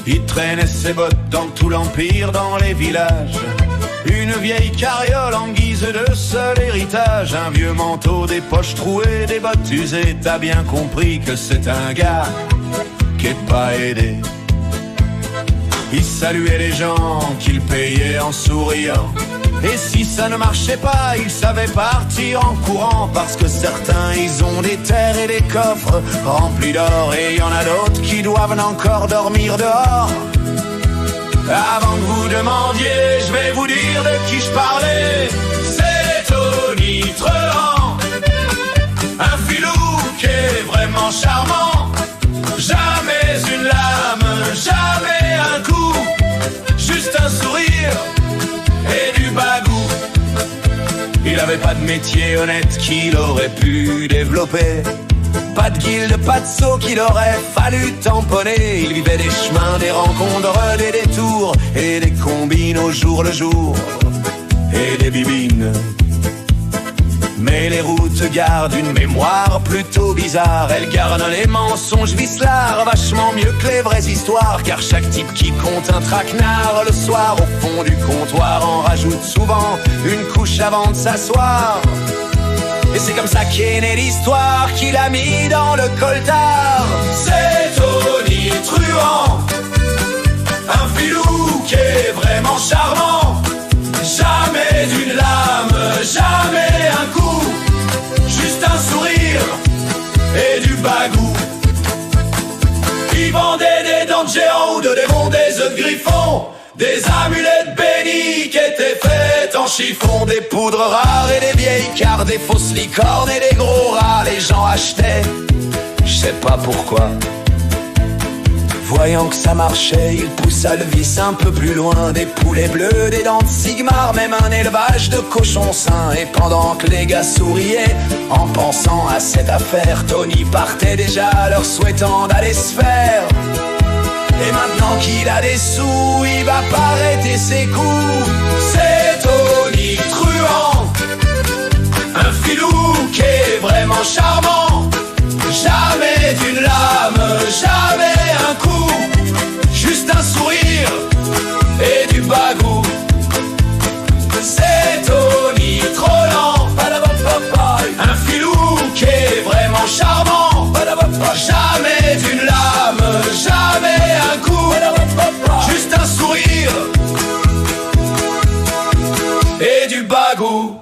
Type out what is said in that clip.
Il traînait ses bottes dans tout l'empire, dans les villages. Une vieille carriole en guise de seul héritage. Un vieux manteau, des poches trouées, des bottes usées. T'as bien compris que c'est un gars qui est pas aidé. Il saluait les gens qu'il payait en souriant. Et si ça ne marchait pas, il savait partir en courant. Parce que certains, ils ont des terres et des coffres remplis d'or. Et y en a d'autres qui doivent encore dormir dehors. Avant que vous demandiez, je vais vous dire de qui je parlais. C'est Tony Truant, un filou qui est vraiment charmant. Jamais une lame, jamais un coup, juste un sourire et du bagou. Il avait pas de métier honnête qu'il aurait pu développer. Pas de guilde, pas de saut qu'il aurait fallu tamponner. Il vivait des chemins, des rencontres, des détours et des combines au jour le jour et des bibines. Mais les routes gardent une mémoire plutôt bizarre. Elles gardent les mensonges vicelards vachement mieux que les vraies histoires. Car chaque type qui compte un traquenard le soir au fond du comptoir en rajoute souvent une couche avant de s'asseoir. Et c'est comme ça qu'est née l'histoire qu'il a mis dans le coltard. C'est Tony Truant, un filou qui est vraiment charmant. Jamais d'une lame, jamais un coup, juste un sourire et du bagou. Il vendait des dents de géant ou de démons, des œufs de griffon, des amulettes bénies qui étaient faites en chiffon. Des poudres rares et des vieilles cartes, des fausses licornes et des gros rats. Les gens achetaient, je sais pas pourquoi. Voyant que ça marchait, il poussa le vice un peu plus loin. Des poulets bleus, des dents de Sigmar, même un élevage de cochons sains. Et pendant que les gars souriaient en pensant à cette affaire, Tony partait déjà leur souhaitant d'aller se faire. Et maintenant qu'il a des sous, il va pas arrêter ses coups. C'est Tony Truant, un filou qui est vraiment charmant. Jamais d'une lame, jamais un coup, juste un sourire et du bagou. C'est Tony Truant, un filou qui est vraiment charmant. Jamais d'une lame, jamais un coup, juste un sourire et du bagou.